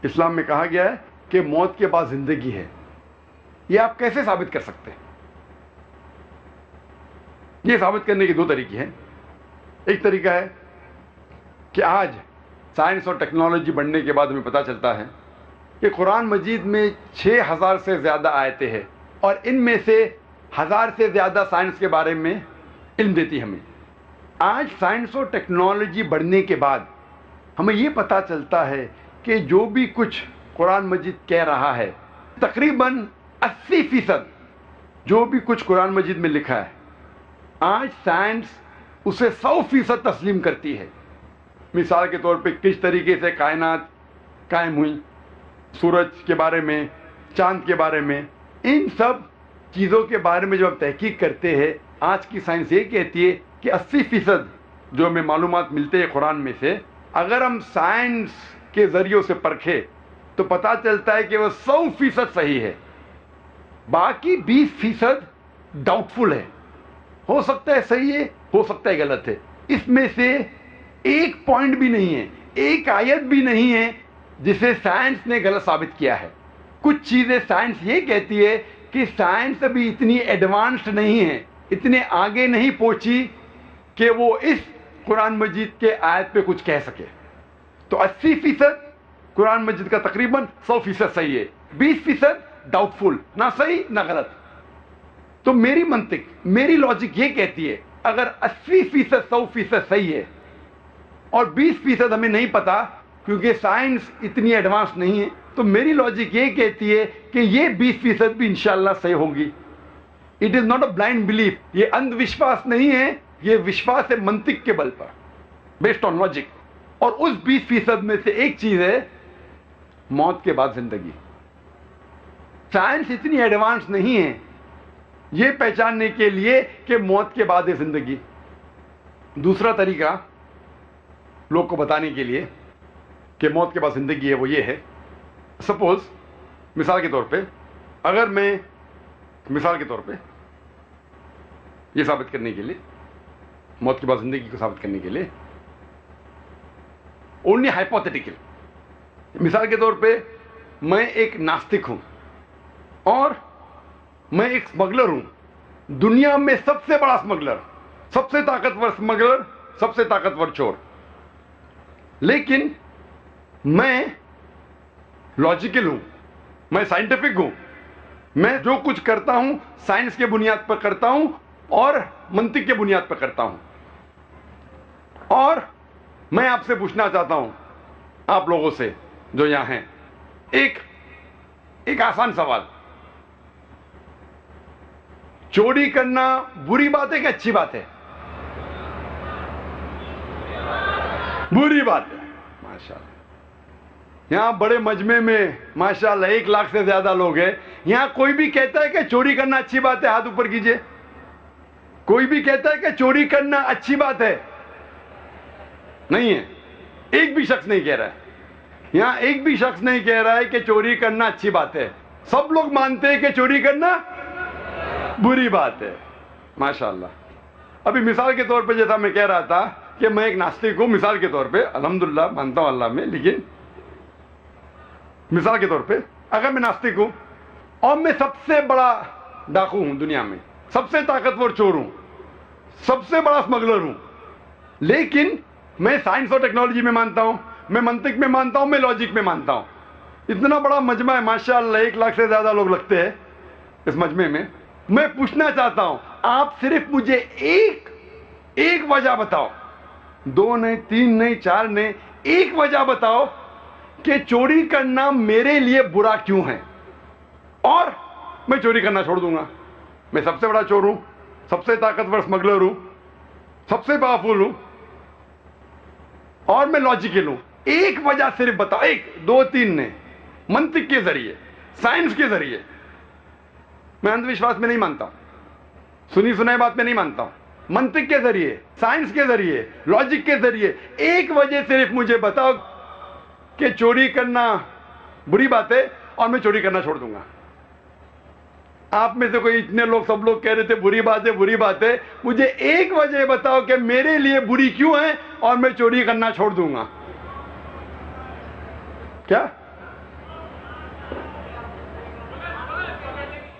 اسلام میں کہا گیا ہے کہ موت کے بعد زندگی ہے. یہ آپ کیسے ثابت کر سکتے ہیں؟ یہ ثابت کرنے کے دو طریقے ہیں. ایک طریقہ ہے کہ آج سائنس اور ٹیکنالوجی بڑھنے کے بعد ہمیں پتہ چلتا ہے کہ قرآن مجید میں 6000 سے زیادہ آیتیں ہیں اور ان میں سے 1000 سے زیادہ سائنس کے بارے میں علم دیتی ہمیں. آج سائنس اور ٹیکنالوجی بڑھنے کے بعد ہمیں یہ پتہ چلتا ہے کہ جو بھی کچھ قرآن مجید کہہ رہا ہے تقریباً 80% جو بھی کچھ قرآن مجید میں لکھا ہے آج سائنس اسے 100% تسلیم کرتی ہے. مثال کے طور پہ کس طریقے سے کائنات قائم ہوئی، سورج کے بارے میں، چاند کے بارے میں، ان سب چیزوں کے بارے میں جب ہم تحقیق کرتے ہیں آج کی سائنس یہ کہتی ہے کہ 80% جو ہمیں معلومات ملتے ہیں قرآن میں سے اگر ہم سائنس کے ذریعوں سے پرکھیں تو پتہ چلتا ہے کہ وہ 100% صحیح ہے. باقی 20% ڈاؤٹ فل ہے، ہو سکتا ہے صحیح ہے، ہو سکتا ہے غلط ہے. اس میں سے ایک پوائنٹ بھی نہیں ہے، ایک آیت بھی نہیں ہے جسے سائنس نے غلط ثابت کیا ہے. کچھ چیزیں سائنس یہ کہتی ہے کہ سائنس ابھی اتنی ایڈوانسڈ نہیں ہے، اتنے آگے نہیں پہنچی کہ وہ اس قرآن مجید کے آیت پہ کچھ کہہ سکے. تو 80% قرآن مجید کا تقریباً 100% صحیح ہے، 20% ڈاؤٹ فل، نہ صحیح نہ غلط. تو میری منطق، میری لاجک یہ کہتی ہے اگر 80% 100% صحیح ہے اور 20% ہمیں نہیں پتا کیونکہ سائنس اتنی ایڈوانس نہیں ہے، تو میری لاجک یہ کہتی ہے کہ یہ 20% بھی انشاءاللہ صحیح ہوگی. It is not a blind belief, یہ اندھ وشواس نہیں ہے، یہ وشواس ہے منطق کے بل پر، بیسڈ آن لاجک. اور اس 20% میں سے ایک چیز ہے موت کے بعد زندگی. سائنس اتنی ایڈوانس نہیں ہے یہ پہچاننے کے لیے کہ موت کے بعد ہے زندگی. دوسرا طریقہ لوگ کو بتانے کے لیے کہ موت کے بعد زندگی ہے وہ یہ ہے، سپوز مثال کے طور پہ اگر میں مثال کے طور پہ یہ ثابت کرنے کے لیے موت کے بعد زندگی کو ثابت کرنے کے لیے اونلی ہائپوتھیٹیکل، مثال کے طور پہ میں ایک ناستک ہوں اور میں ایک اسمگلر ہوں، دنیا میں سب سے بڑا اسمگلر، سب سے طاقتور اسمگلر، سب سے طاقتور چور. لیکن میں لاجیکل ہوں، میں سائنٹیفک ہوں، میں جو کچھ کرتا ہوں سائنس کے بنیاد پر کرتا ہوں اور منطق کے بنیاد پر کرتا ہوں. اور میں آپ سے پوچھنا چاہتا ہوں، آپ لوگوں سے جو یہاں ہیں، ایک آسان سوال، چوری کرنا بری بات ہے کہ اچھی بات ہے؟ بری بات ہے. ماشاءاللہ یہاں بڑے مجمع میں ماشاءاللہ 1 لاکھ سے زیادہ لوگ ہیں. یہاں کوئی بھی کہتا ہے کہ چوری کرنا اچھی بات ہے؟ ہاتھ اوپر کیجئے. کوئی بھی کہتا ہے کہ چوری کرنا اچھی بات ہے؟ نہیں ہے، ایک بھی شخص نہیں کہہ رہا ہے. یہاں ایک بھی شخص نہیں کہہ رہا ہے کہ چوری کرنا اچھی بات ہے. سب لوگ مانتے ہیں کہ چوری کرنا بری بات ہے. ماشاءاللہ. ابھی مثال کے طور پہ جیسا میں کہہ رہا تھا کہ میں ایک ناستک ہوں، مثال کے طور پہ الحمدللہ مانتا ہوں اللہ میں، لیکن مثال کے طور پہ اگر میں ناستک ہوں اور میں سب سے بڑا ڈاکو ہوں دنیا میں، سب سے طاقتور چور ہوں، سب سے بڑا اسمگلر ہوں، لیکن میں سائنس اور ٹیکنالوجی میں مانتا ہوں، میں منطق میں مانتا ہوں، میں لاجک میں مانتا ہوں. اتنا بڑا مجمع ہے ماشاءاللہ، 1 لاکھ سے زیادہ لوگ لگتے ہیں اس مجمع میں. میں پوچھنا چاہتا ہوں آپ صرف مجھے ایک وجہ بتاؤ، 2 نہیں، 3 نہیں، 4 نہیں، ایک وجہ بتاؤ کہ چوری کرنا میرے لیے برا کیوں ہے، اور میں چوری کرنا چھوڑ دوں گا. میں سب سے بڑا چور ہوں، سب سے طاقتور اسمگلر ہوں، سب سے پاورفل ہوں اور میں لاجیکل ہوں. ایک وجہ صرف بتاؤ، 1 2 3 نے، منطق کے ذریعے، سائنس کے ذریعے. میں اندھ وشواس میں نہیں مانتا ہوں، سنی سنائی بات میں نہیں مانتا ہوں. منطق کے ذریعے، سائنس کے ذریعے، لاجک کے ذریعے ایک وجہ صرف مجھے بتاؤ کہ چوری کرنا بری بات ہے اور میں چوری کرنا چھوڑ دوں گا. آپ میں سے کوئی اتنے لوگ، سب لوگ کہہ رہے تھے بری بات ہے بری بات ہے. مجھے ایک وجہ بتاؤ کہ میرے لیے بری کیوں ہے اور میں چوری کرنا چھوڑ دوں گا. کیا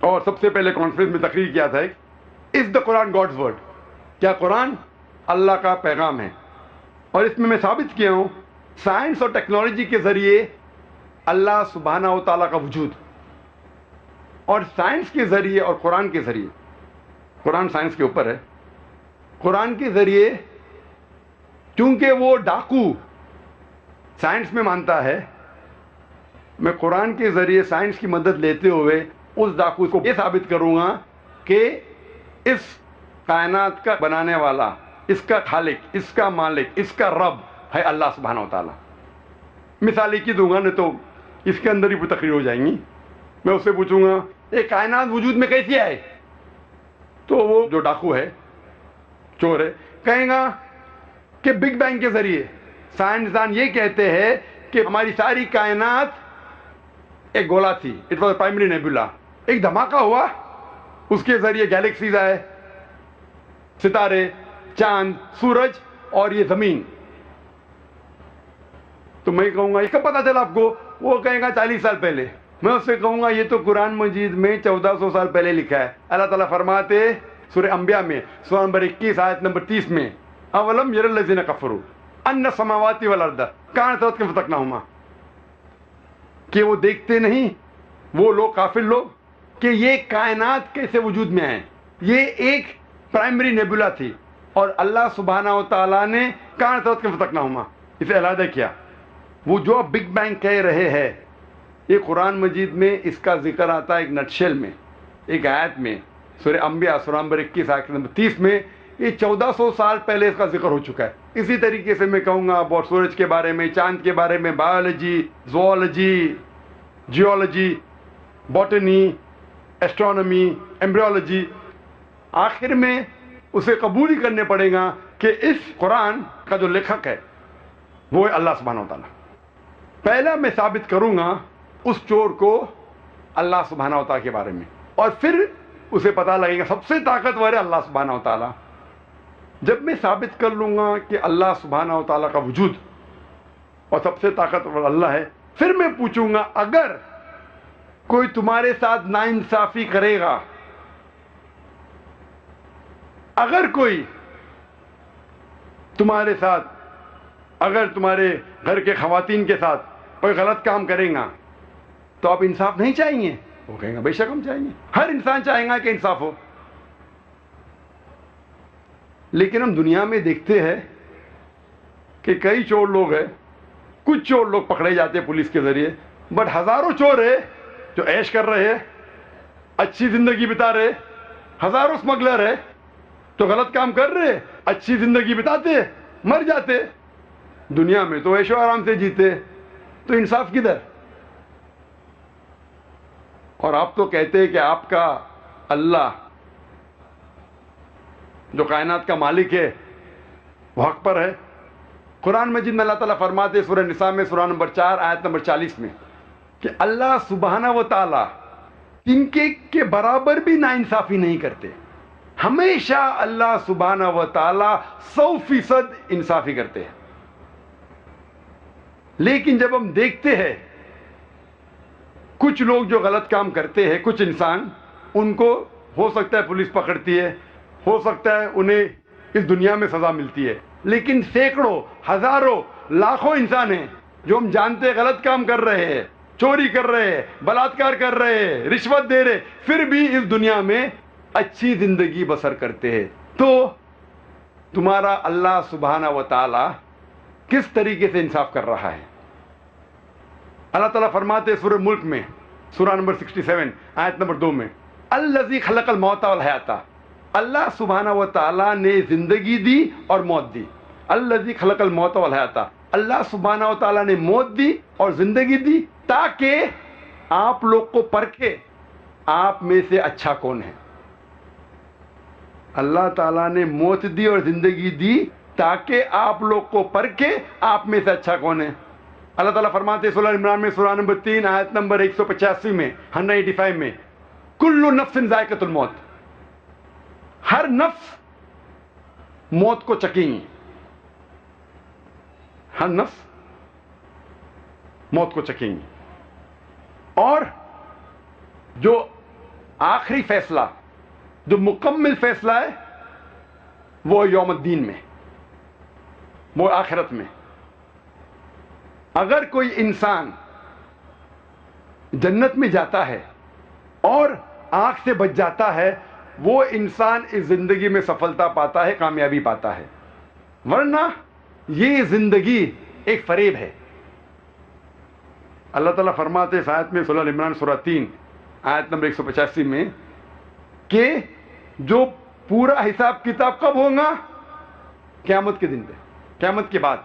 اور سب سے پہلے کانفرنس میں تقریر کیا تھا، از دا قرآن گاڈز ورڈ، کیا قرآن اللہ کا پیغام ہے؟ اور اس میں ثابت کیا ہوں سائنس اور ٹیکنالوجی کے ذریعے اللہ سبحانہ و تعالیٰ کا وجود، اور سائنس کے ذریعے اور قرآن کے ذریعے، قرآن سائنس کے اوپر ہے، قرآن کے ذریعے چونکہ وہ ڈاکو سائنس میں مانتا ہے، میں قرآن کے ذریعے سائنس کی مدد لیتے ہوئے اس ڈاکو کو یہ ثابت کروں گا کہ اس کائنات کا بنانے والا، اس کا خالق، اس کا مالک، اس کا رب ہے اللہ سبحانہ و تعالیٰ۔ مثال ایک ہی دوں گا، نہیں تو اس کے اندر ہی پوری تقریر ہو جائیں گی۔ میں اس سے پوچھوں گا یہ کائنات وجود میں کیسی آئے، تو وہ جو ڈاکو ہے، چور ہے، کہیں گا کہ بگ بینگ کے ذریعے۔ سائنسدان یہ کہتے ہیں کہ ہماری ساری کائنات ایک گولا تھی، اٹ واز پرائمری نیبولا، ایک دھماکہ ہوا، اس کے ذریعے گیلیکسیز آئے، ستارے، چاند، سورج اور یہ زمین۔ تو میں کہوں گا یہ کب پتا چلا آپ کو؟ وہ کہے گا 40 سال پہلے۔ میں اس سے کہوں گا یہ تو قرآن مجید میں 1400 سال پہلے لکھا ہے۔ اللہ تعالیٰ فرماتے سورہ انبیاء میں سورہ نمبر 21 آیت نمبر 30 میں، اولم یر الذین کفروا ان السماوات والارض کانتا رتقا ففتقناہما، کہ وہ دیکھتے نہیں وہ لوگ، کافر لوگ، کہ یہ کائنات کیسے وجود میں آئے۔ یہ ایک پرائمری نیبولا تھی اور اللہ سبحانہ و تعالیٰ نے کانتا رتقا ففتقناہما اسے علیحدہ کیا۔ وہ جو اب بگ بینگ کہہ رہے ہیں، یہ قرآن مجید میں اس کا ذکر آتا ہے ایک نٹشل میں، ایک آیت میں، سورہ انبیاء سورہ نمبر 21 آیت نمبر 30 میں۔ یہ 1400 سال پہلے اس کا ذکر ہو چکا ہے۔ اسی طریقے سے میں کہوں گا اور سورج کے بارے میں، چاند کے بارے میں، biology, zoology, geology, botany, astronomy, embryology, آخر میں اسے قبول ہی کرنے پڑے گا کہ اس قرآن کا جو لکھک ہے وہ ہے اللہ سبحانہ و تعالیٰ۔ پہلا میں ثابت کروں گا اس چور کو اللہ سبحانہ و تعالیٰ کے بارے میں، اور پھر اسے پتہ لگے گا سب سے طاقتور ہے اللہ سبحانہ و تعالیٰ۔ جب میں ثابت کر لوں گا کہ اللہ سبحانہ و تعالیٰ کا وجود اور سب سے طاقتور اللہ ہے، پھر میں پوچھوں گا اگر کوئی تمہارے ساتھ ناانصافی کرے گا، اگر کوئی تمہارے ساتھ، اگر تمہارے گھر کے خواتین کے ساتھ کوئی غلط کام کرے گا تو آپ انصاف نہیں چاہیں گے؟ وہ کہیں گا بے شک ہم چاہیں گے، ہر انسان چاہیں گا کہ انصاف ہو۔ لیکن ہم دنیا میں دیکھتے ہیں کہ کئی چور لوگ ہیں، کچھ چور لوگ پکڑے جاتے ہیں پولیس کے ذریعے، بٹ ہزاروں چور ہیں جو عیش کر رہے ہیں، اچھی زندگی بتا رہے، ہزاروں اسمگلر ہے تو غلط کام کر رہے، اچھی زندگی بتاتے، مر جاتے دنیا میں تو عیش و آرام سے جیتے، تو انصاف کدھر؟ اور آپ تو کہتے ہیں کہ آپ کا اللہ جو کائنات کا مالک ہے وہ حق پر ہے۔ قرآن مجید میں اللہ تعالیٰ فرماتے سورہ نساء میں سورہ نمبر 4 آیت نمبر 40 میں کہ اللہ سبحانہ و تعالیٰ ان کے برابر بھی ناانصافی نہیں کرتے، ہمیشہ اللہ سبحانہ و تعالیٰ 100% انصافی کرتے ہیں۔ لیکن جب ہم دیکھتے ہیں کچھ لوگ جو غلط کام کرتے ہیں، کچھ انسان، ان کو ہو سکتا ہے پولیس پکڑتی ہے، ہو سکتا ہے انہیں اس دنیا میں سزا ملتی ہے، لیکن سینکڑوں، ہزاروں، لاکھوں انسان ہیں جو ہم جانتے ہیں غلط کام کر رہے ہیں، چوری کر رہے ہیں، بلاತ್ಕಾರ کر رہے ہیں، رشوت دے رہے، پھر بھی اس دنیا میں اچھی زندگی بسر کرتے ہیں۔ تو تمہارا اللہ سبحانہ و تعالی کس طریقے سے انصاف کر رہا ہے؟ اللہ تعالیٰ فرماتے سورہ ملک میں سورہ نمبر 67 آیت نمبر 2 میں، الذی خلق الموت والحیات، اللہ سبحانہ و تعالیٰ نے زندگی دی اور موت دی۔ الذی خلق الموت والحیات، اللہ سبحانہ و تعالیٰ نے موت دی اور زندگی دی تاکہ آپ لوگ کو پرکھے آپ میں سے اچھا کون ہے۔ اللہ تعالیٰ نے موت دی اور زندگی دی تاکہ آپ لوگ کو پرکھے آپ میں سے اچھا کون ہے۔ اللہ تعالیٰ فرماتے سورہ عمران میں سورہ نمبر 3 آیت نمبر 185 میں 185 میں، کل نفس ذائقۃ الموت، ہر نفس موت کو چکیں گی، ہر نفس موت کو چکیں گی، اور جو آخری فیصلہ جو مکمل فیصلہ ہے وہ یوم الدین میں، وہ آخرت میں. اگر کوئی انسان جنت میں جاتا ہے اور آنکھ سے بچ جاتا ہے، وہ انسان اس زندگی میں سفلتا پاتا ہے، کامیابی پاتا ہے. ورنہ یہ زندگی ایک فریب ہے. اللہ تعالیٰ فرماتے ہیں اس آیت میں، سورہ عمران سورہ 3 آیت نمبر 185 میں، کہ جو پورا حساب کتاب کب ہوگا؟ قیامت کے دن پہ، قیامت کے بعد،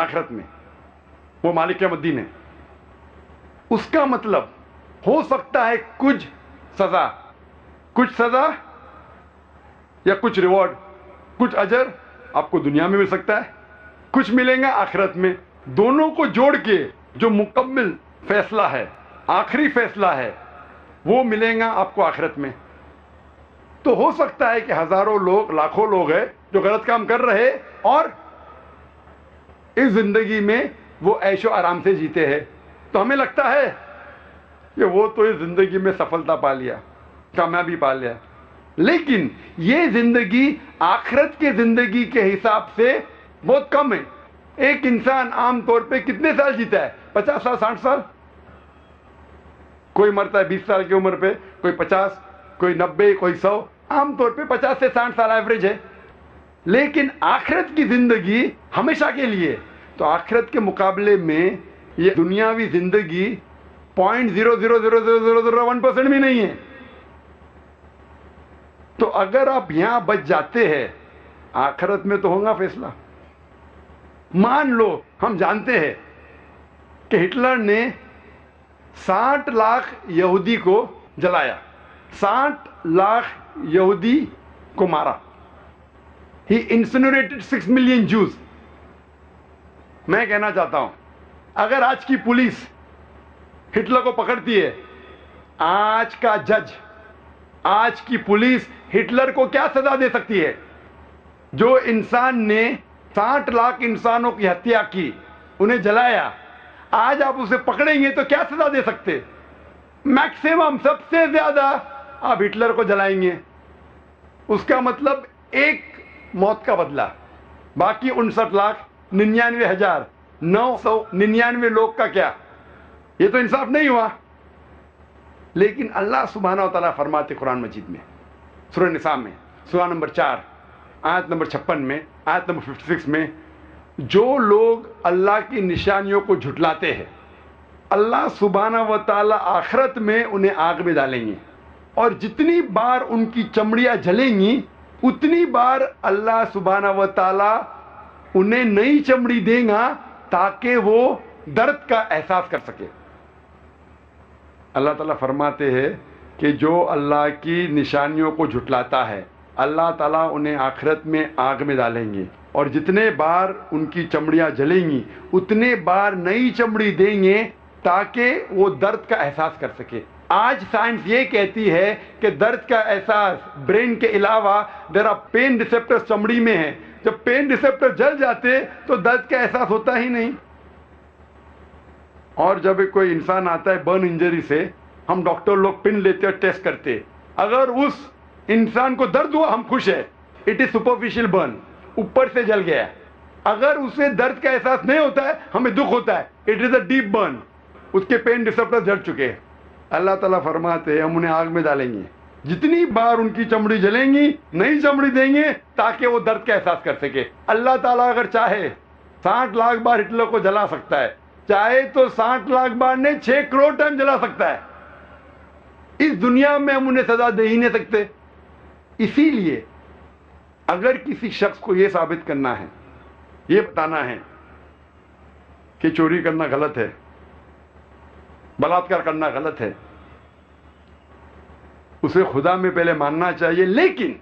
آخرت میں. وہ مالک یوم الدین ہے. اس کا مطلب ہو سکتا ہے کچھ سزا یا کچھ ریوارڈ، کچھ اجر آپ کو دنیا میں مل سکتا ہے، کچھ ملیں گا آخرت میں. دونوں کو جوڑ کے جو مکمل فیصلہ ہے، آخری فیصلہ ہے، وہ ملیں گا آپ کو آخرت میں. تو ہو سکتا ہے کہ ہزاروں لوگ، لاکھوں لوگ ہیں جو غلط کام کر رہے اور اس زندگی میں وہ عیش و آرام سے جیتے ہیں. تو ہمیں لگتا ہے کہ وہ تو اس زندگی میں سفلتا پا لیا، کامیابی پا لیا. لیکن یہ زندگی آخرت کے زندگی کے حساب سے بہت کم ہے. ایک انسان عام طور پہ کتنے سال جیتا ہے؟ 50 سال، 60 سال. کوئی مرتا ہے 20 سال کی عمر پہ، کوئی 50، کوئی 90، کوئی 100. عام طور پہ 50 سے 60 سال ایوریج ہے. لیکن آخرت کی زندگی ہمیشہ کے لیے. تو آخرت کے مقابلے میں یہ دنیاوی زندگی 0.00001% بھی نہیں ہے. تو اگر آپ یہاں بچ جاتے ہیں، آخرت میں تو ہوگا فیصلہ. مان لو ہم جانتے ہیں کہ ہٹلر نے 60 لاکھ یہودی کو جلایا، 60 لاکھ یہودی کو مارا. He incinerated 6 million Jews. میں کہنا چاہتا ہوں، اگر آج کی پولیس ہٹلر کو پکڑتی ہے، آج کا جج، آج کی پولیس ہٹلر کو کیا سزا دے سکتی ہے؟ جو انسان نے 60 لاکھ انسانوں کی ہتیا کی، انہیں جلایا، آج آپ اسے پکڑیں گے تو کیا سزا دے سکتے؟ میکسیمم، سب سے زیادہ آپ ہٹلر کو جلائیں گے. اس کا مطلب ایک موت کا بدلہ، باقی 59,99,999 لوگ کا کیا؟ یہ تو انصاف نہیں ہوا. لیکن اللہ سبحانہ و تعالیٰ فرماتے قرآن مجید میں، سورہ نساء میں، سورہ نمبر 4 آیت نمبر 56 میں، آیت نمبر 56 میں، جو لوگ اللہ کی نشانیوں کو جھٹلاتے ہیں، اللہ سبحانہ و تعالیٰ آخرت میں انہیں آگ میں ڈالیں گے، اور جتنی بار ان کی چمڑیاں جلیں گی اتنی بار اللہ سبحانہ و تعالیٰ انہیں نئی چمڑی دے گا تاکہ وہ درد کا احساس کر سکے. اللہ تعالیٰ فرماتے ہیں کہ جو اللہ کی نشانیوں کو جھٹلاتا ہے، اللہ تعالیٰ انہیں آخرت میں آگ میں ڈالیں گے، اور جتنے بار ان کی چمڑیاں جلیں گی اتنے بار نئی چمڑی دیں گے تاکہ وہ درد کا احساس کر سکے. آج سائنس یہ کہتی ہے کہ درد کا احساس برین کے علاوہ دیر آر پین ریسیپٹر چمڑی میں ہے. جب پین ریسیپٹر جل جاتے تو درد کا احساس ہوتا ہی نہیں. اور جب کوئی انسان آتا ہے برن انجری سے، ہم ڈاکٹر لوگ پن لیتے اور ٹیسٹ کرتے، اگر اس انسان کو درد ہوا ہم خوش ہے، اٹ از سپرفیشل برن، اوپر سے جل گیا. اگر اسے درد کا احساس نہیں ہوتا ہے ہمیں دکھ ہوتا ہے، it is a deep burn, اس کے پین ریسیپٹر جل چکے ہیں. اللہ تعالیٰ فرماتے ہیں ہم انہیں آگ میں ڈالیں گے، جتنی بار ان کی چمڑی جلیں گی نئی چمڑی دیں گے تاکہ وہ درد کا احساس کر سکے. اللہ تعالیٰ اگر چاہے 60 لاکھ بار ہٹلر کو جلا سکتا ہے، چاہے تو 60 لاکھ بار نے 6 کروڑ ٹائم جلا سکتا ہے. اس دنیا میں ہم انہیں سزا دے ہی نہیں سکتے. اسی لیے اگر کسی شخص کو یہ ثابت کرنا ہے، یہ بتانا ہے کہ چوری کرنا غلط ہے، بلاತ್کار کرنا غلط ہے، اسے خدا میں پہلے ماننا چاہیے. لیکن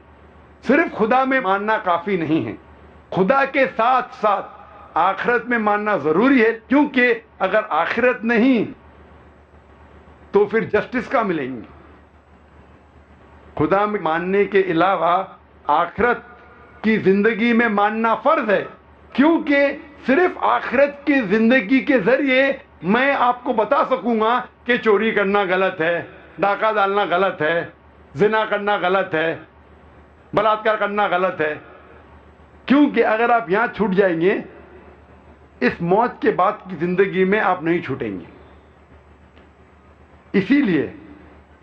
صرف خدا میں ماننا کافی نہیں ہے، خدا کے ساتھ ساتھ آخرت میں ماننا ضروری ہے. کیونکہ اگر آخرت نہیں تو پھر جسٹس کہاں ملیں گی؟ خدا میں ماننے کے علاوہ آخرت کی زندگی میں ماننا فرض ہے. کیونکہ صرف آخرت کی زندگی کے ذریعے میں آپ کو بتا سکوں گا کہ چوری کرنا غلط ہے، ڈاکہ ڈالنا غلط ہے، زنا کرنا غلط ہے، بلاತ್ಕಾರ کرنا غلط ہے، کیونکہ اگر آپ یہاں چھوٹ جائیں گے اس موت کے بعد کی زندگی میں آپ نہیں چھوٹیں گے. اسی لیے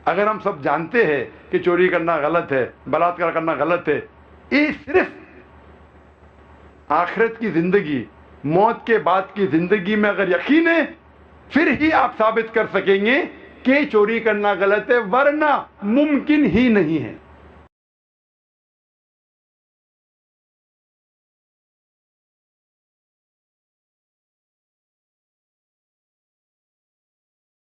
اگر ہم سب جانتے ہیں کہ چوری کرنا غلط ہے، بلاತ್ಕಾರ کرنا غلط ہے، یہ صرف آخرت کی زندگی، موت کے بعد کی زندگی میں اگر یقین ہے پھر ہی آپ ثابت کر سکیں گے کہ چوری کرنا غلط ہے، ورنہ ممکن ہی نہیں ہے.